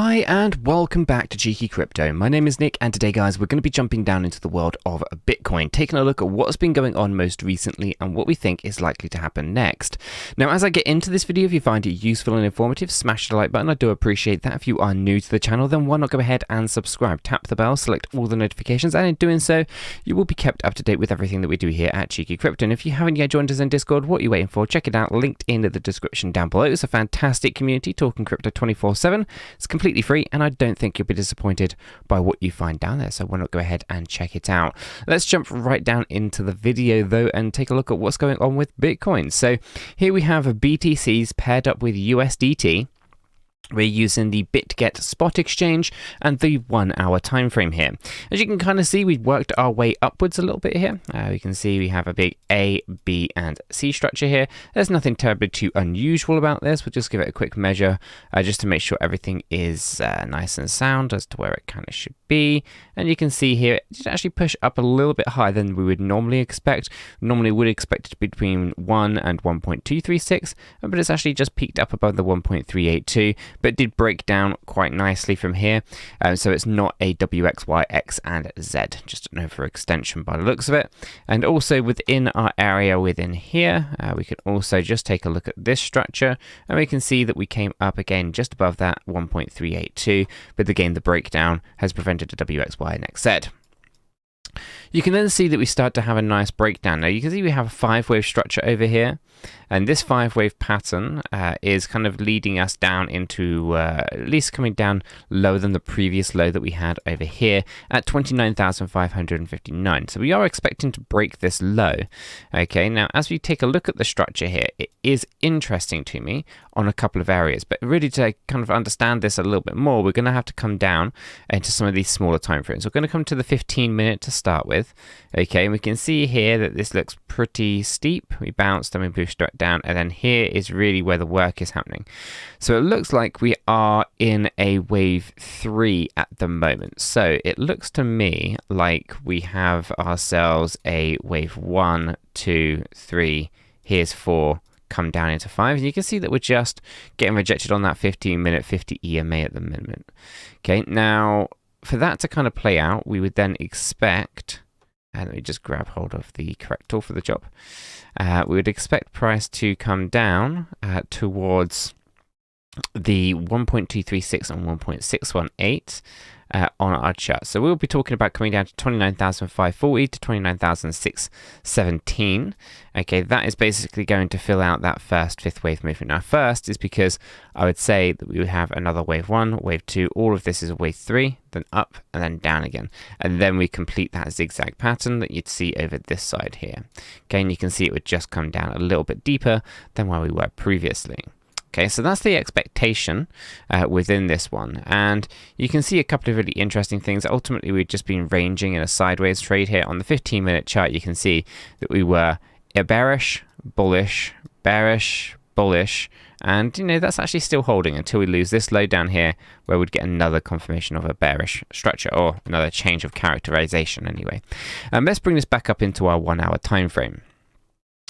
Hi and welcome back to Cheeky Crypto. My name is Nick and today guys we're going to be jumping down into the world of Bitcoin, taking a look at what's been going on most recently and what we think is likely to happen next. Now as I get into this video, if you find it useful and informative, smash the like button. I do appreciate that. If you are new to the channel, then why not go ahead and subscribe, tap the bell, select all the notifications, and in doing so you will be kept up to date with everything that we do here at Cheeky Crypto. And if you haven't yet joined us in Discord, what are you waiting for? Check it out, linked in the description down below. It's a fantastic community talking crypto 24/7. It's completely free and I don't think you'll be disappointed by what you find down there, so why not go ahead and check it out. Let's jump right down into the video though and take a look at what's going on with Bitcoin. So here we have BTCs paired up with USDT. We're using the BitGet spot exchange and the 1 hour time frame here. As you can kind of see, we've worked our way upwards a little bit here. We can see we have a big A, B, and C structure here. There's nothing terribly too unusual about this. We'll just give it a quick measure just to make sure everything is nice and sound as to where it kind of should be. And you can see here, it did actually push up a little bit higher than we would normally expect. Normally would expect it to be between 1 and 1.236, but it's actually just peaked up above the 1.382. But did break down quite nicely from here. So it's not a W, X, Y, X, and Z, just an overextension by the looks of it. And also within our area within here, we can also just take a look at this structure, and we can see that we came up again just above that 1.382, but again the breakdown has prevented a W, X, Y, and X, Z. You can then see that we start to have a nice breakdown. Now you can see we have a 5-wave structure over here, and this 5-wave pattern is kind of leading us down into at least coming down lower than the previous low that we had over here at 29,559. So we are expecting to break this low. Okay, now as we take a look at the structure here, it is interesting to me on a couple of areas, but really to kind of understand this a little bit more, we're going to have to come down into some of these smaller time frames. We're going to come to the 15-minute to start with. Okay, and we can see here that this looks pretty steep. We bounced and we moved straight down, and then here is really where the work is happening. So it looks like we are in a wave 3 at the moment. So it looks to me like we have ourselves a wave 1, 2, 3, here's 4, come down into 5, and you can see that we're just getting rejected on that 15-minute 50 EMA at the moment. Okay, now for that to kind of play out, we would then expect, and let me just grab hold of the correct tool for the job. We would expect price to come down towards the 1.236 and 1.618 on our chart. So we'll be talking about coming down to 29,540 to 29,617. Okay, that is basically going to fill out that first 5th wave movement. Now first is because I would say that we would have another wave 1, wave 2, all of this is a wave 3, then up and then down again. And then we complete that zigzag pattern that you'd see over this side here. Okay, and you can see it would just come down a little bit deeper than where we were previously. Okay, so that's the expectation within this one, and you can see a couple of really interesting things. Ultimately, we've just been ranging in a sideways trade here. On the 15-minute chart, you can see that we were bearish, bullish, bearish, bullish, and that's actually still holding until we lose this low down here, where we'd get another confirmation of a bearish structure, or another change of characterization anyway. Let's bring this back up into our 1 hour time frame.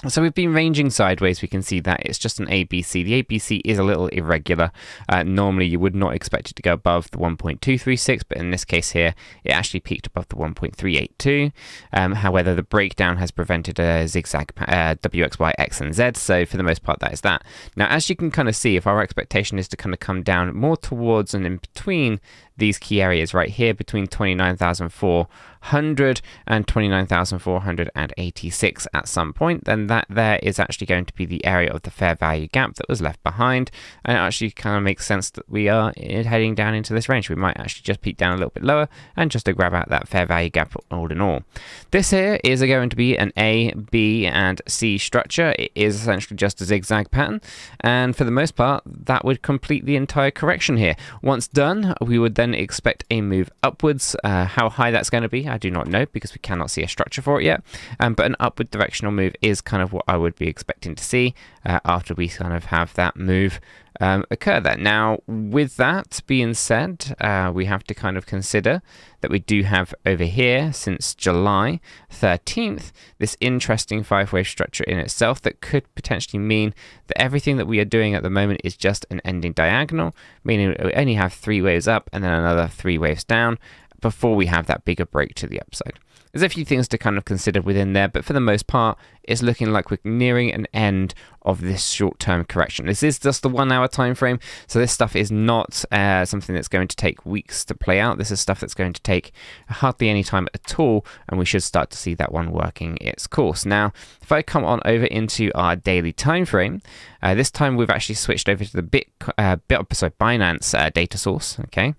So we've been ranging sideways. We can see that it's just an ABC. The ABC is a little irregular. Normally you would not expect it to go above the 1.236, but in this case here, it actually peaked above the 1.382. However, the breakdown has prevented a zigzag W, X, Y, X, and Z. So for the most part, that is that. Now, as you can kind of see, if our expectation is to kind of come down more towards and in between these key areas right here between 29,400 and 29,486 at some point, then that there is actually going to be the area of the fair value gap that was left behind, and it actually kind of makes sense that we are heading down into this range. We might actually just peak down a little bit lower and just to grab out that fair value gap all in all. This here is going to be an A, B, and C structure. It is essentially just a zigzag pattern, and for the most part, that would complete the entire correction here. Once done, we would then expect a move upwards. How high that's going to be, be. I do not know because we cannot see a structure for it yet. But an upward directional move is kind of what I would be expecting to see after we kind of have that move occur there. Now, with that being said, we have to kind of consider that we do have over here since July 13th this interesting 5-wave structure in itself that could potentially mean that everything that we are doing at the moment is just an ending diagonal, meaning we only have 3 waves up and then another 3 waves down before we have that bigger break to the upside. There's a few things to kind of consider within there, but for the most part, it's looking like we're nearing an end of this short-term correction. This is just the 1 hour time frame, so this stuff is not something that's going to take weeks to play out. This is stuff that's going to take hardly any time at all, and we should start to see that one working its course. Now, if I come on over into our daily time frame, this time we've actually switched over to the Binance data source, okay?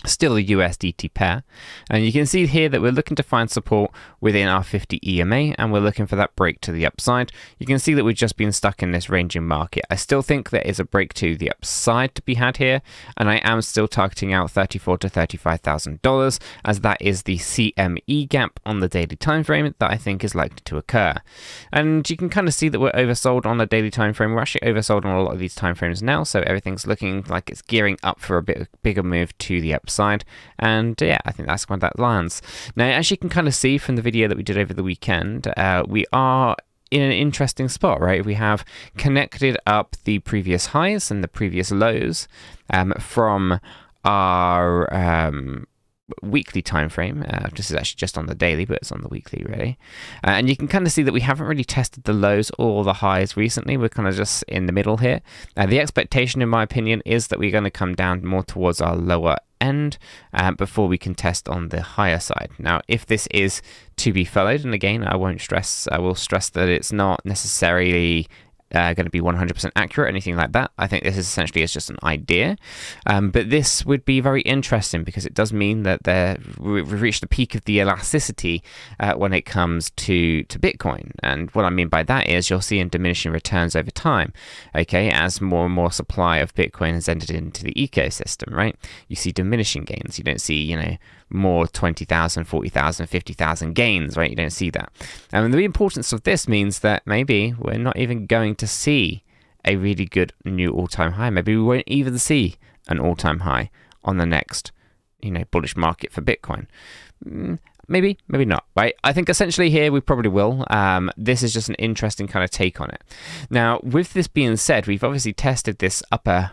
Still a USDT pair, and you can see here that we're looking to find support within our 50 EMA, and we're looking for that break to the upside. You can see that we've just been stuck in this ranging market. I still think there is a break to the upside to be had here, and I am still targeting out $34,000 to $35,000, as that is the CME gap on the daily time frame that I think is likely to occur. And you can kind of see that we're oversold on the daily time frame. We're actually oversold on a lot of these time frames now, so everything's looking like it's gearing up for a bit bigger move to the upside. And yeah, I think that's when that lands. Now, as you can kind of see from the video that we did over the weekend, we are in an interesting spot, right? We have connected up the previous highs and the previous lows from our weekly time frame. This is actually just on the daily, but it's on the weekly really. And you can kind of see that we haven't really tested the lows or the highs recently. We're kind of just in the middle here. The expectation, in my opinion, is that we're going to come down more towards our lower end before we can test on the higher side. Now, if this is to be followed, and again, I will stress that it's not necessarily going to be 100% accurate, anything like that. I think this is essentially just an idea, but this would be very interesting because it does mean that we've reached the peak of the elasticity when it comes to Bitcoin. And what I mean by that is you'll see in diminishing returns over time, okay, as more and more supply of Bitcoin has entered into the ecosystem, right? You see diminishing gains. You don't see, more 20,000, 40,000, 50,000 gains, right? You don't see that. And the importance of this means that maybe we're not even going to see a really good new all-time high. Maybe we won't even see an all-time high on the next, bullish market for Bitcoin. Maybe not, right? I think essentially here we probably will. This is just an interesting kind of take on it. Now, with this being said, we've obviously tested this upper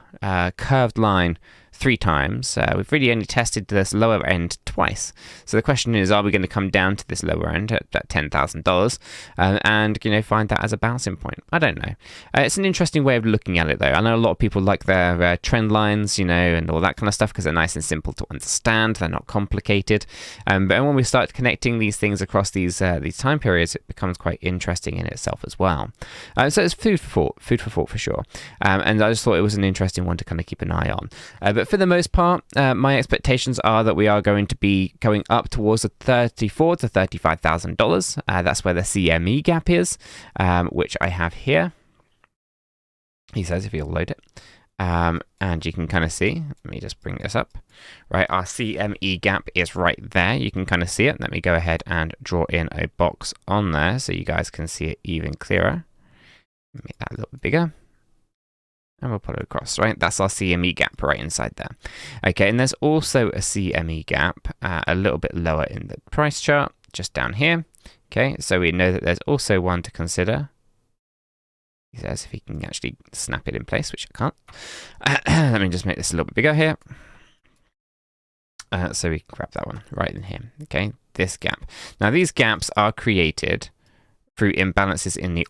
curved line 3 times. We've really only tested this lower end twice. So the question is, are we going to come down to this lower end at $10,000 and find that as a bouncing point? I don't know. It's an interesting way of looking at it, though. I know a lot of people like their trend lines, and all that kind of stuff because they're nice and simple to understand. They're not complicated. But when we start connecting these things across these time periods, it becomes quite interesting in itself as well. So it's food for thought for sure. And I just thought it was an interesting one to kind of keep an eye on. But for the most part, my expectations are that we are going to be going up towards the $34,000 to $35,000. That's where the CME gap is, which I have here. He says if you'll load it. And you can kind of see, let me just bring this up, right? Our CME gap is right there. You can kind of see it. Let me go ahead and draw in a box on there so you guys can see it even clearer. Make that a little bit bigger. And we'll put it across, right? That's our CME gap right inside there. Okay, and there's also a CME gap a little bit lower in the price chart, just down here. Okay, so we know that there's also one to consider. He says if he can actually snap it in place, which I can't. Let me just make this a little bit bigger here. So we can grab that one right in here. Okay, this gap. Now these gaps are created through imbalances in the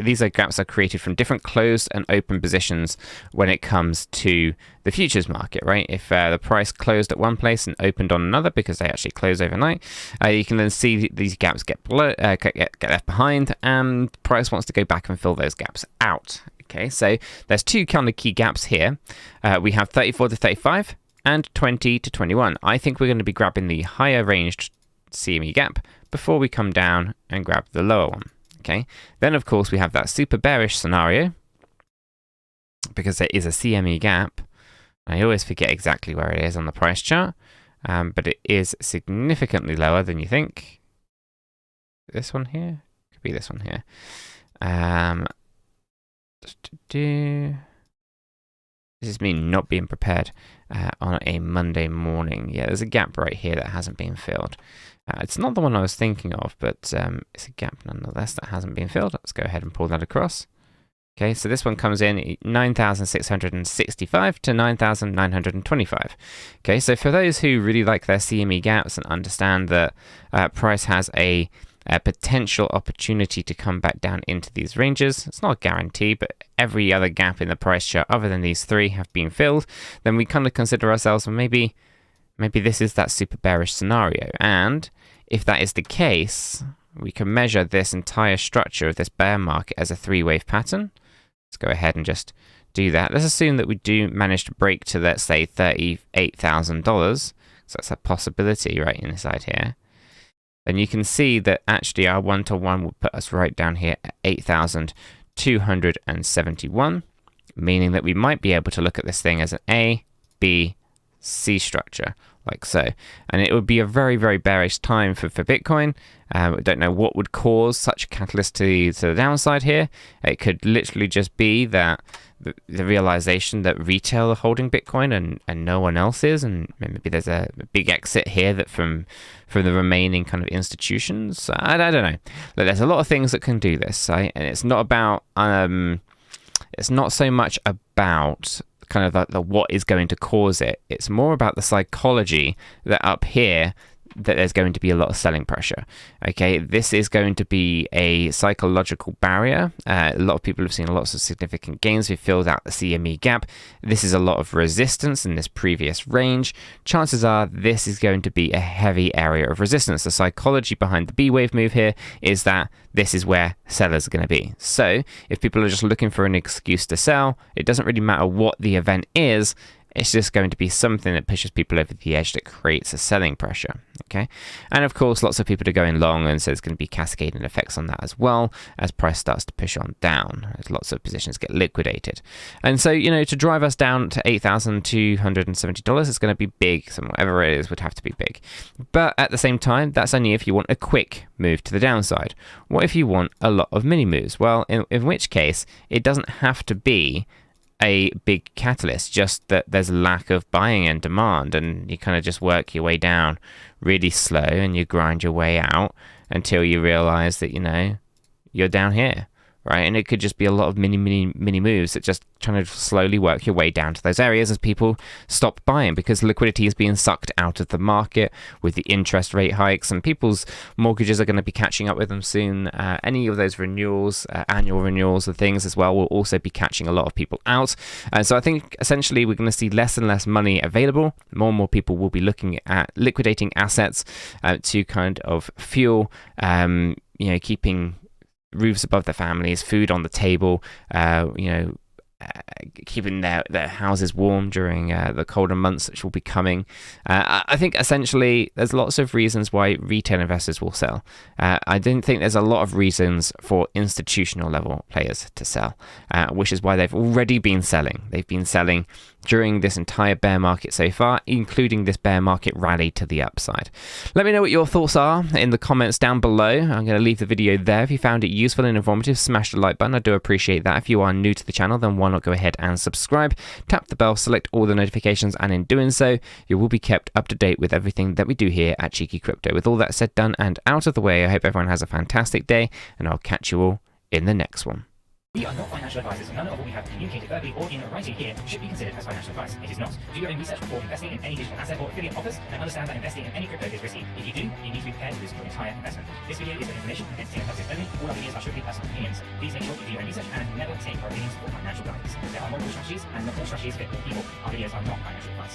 these gaps are created from different closed and open positions when it comes to the futures market, right? If the price closed at one place and opened on another because they actually close overnight, you can then see these gaps get left behind, and price wants to go back and fill those gaps out. Okay, so there's 2 kind of key gaps here. We have 34 to 35 and 20 to 21. I think we're going to be grabbing the higher ranged CME gap before we come down and grab the lower one. Okay, then of course we have that super bearish scenario because there is a CME gap. I always forget exactly where it is on the price chart. but it is significantly lower than you think. This one here? Could be this one here. This is me not being prepared on a Monday morning. Yeah, there's a gap right here that hasn't been filled. It's not the one I was thinking of, but it's a gap nonetheless that hasn't been filled. Let's go ahead and pull that across. Okay, so this one comes in 9,665 to 9,925. Okay, so for those who really like their CME gaps and understand that price has a potential opportunity to come back down into these ranges, it's not a guarantee, but every other gap in the price chart other than these three have been filled, then we kind of consider ourselves, well, maybe this is that super bearish scenario. And if that is the case, we can measure this entire structure of this bear market as a three-wave pattern. Let's go ahead and just do that. Let's assume that we do manage to break to, let's say, $38,000. So that's a possibility right inside here. Then you can see that actually our 1-to-1 will put us right down here at 8,271, meaning that we might be able to look at this thing as an A, B, C structure, like so. And it would be a very, very bearish time for Bitcoin. We don't know what would cause such a catalyst to the downside here. It could literally just be that the realization that retail are holding Bitcoin and no one else is, and maybe there's a big exit here that from the remaining kind of institutions. I don't know. There's a lot of things that can do this, right? And it's not about it's not so much about kind of the what is going to cause it. It's more about the psychology that up here that there's going to be a lot of selling pressure. Okay, this is going to be a psychological barrier. A lot of people have seen lots of significant gains. We've filled out the CME gap. This is a lot of resistance in this previous range. Chances are this is going to be a heavy area of resistance. The psychology behind the B wave move here is that this is where sellers are going to be. So if people are just looking for an excuse to sell, it doesn't really matter what the event is. It's just going to be something that pushes people over the edge that creates a selling pressure, okay? And of course, lots of people are going long, and so there's going to be cascading effects on that as well as price starts to push on down, as lots of positions get liquidated. And so, you know, to drive us down to $8,270, it's going to be big. So whatever it is would have to be big. But at the same time, that's only if you want a quick move to the downside. What if you want a lot of mini moves? Well, in which case, it doesn't have to be a big catalyst, just that there's a lack of buying and demand, and you kind of just work your way down really slow and you grind your way out until you realize that, you know, you're down here, right? And it could just be a lot of mini moves that just trying to slowly work your way down to those areas as people stop buying, because liquidity is being sucked out of the market with the interest rate hikes, and people's mortgages are going to be catching up with them soon. Any of those renewals, annual renewals and things as well, will also be catching a lot of people out. And so I think essentially we're going to see less and less money available. More and more people will be looking at liquidating assets to kind of fuel, you know, keeping roofs above their families, food on the table, you know, keeping their houses warm during the colder months which will be coming. I think essentially there's lots of reasons why retail investors will sell. I don't think there's a lot of reasons for institutional level players to sell, which is why they've already been selling. They've been selling during this entire bear market so far, including this bear market rally to the upside. Let me know what your thoughts are in the comments down below. I'm going to leave the video there. If you found it useful and informative, smash the like button. I do appreciate that. If you are new to the channel, then why not go ahead and subscribe, tap the bell, select all the notifications, and in doing so, you will be kept up to date with everything that we do here at Cheeky Crypto. With all that said, done, and out of the way, I hope everyone has a fantastic day, and I'll catch you all in the next one. We are not financial advisors. None of what we have communicated verbally or in writing here should be considered as financial advice. It is not. Do your own research before investing in any digital asset or affiliate offers, and understand that investing in any crypto is risky. If you do, you need to be prepared to lose your entire investment. This video is for information and entertainment purposes only. All our videos are strictly personal opinions. Please make sure you do your own research and never take our opinions for financial guidance. There are multiple strategies, and not all strategies fit all people. Our videos are not financial advice.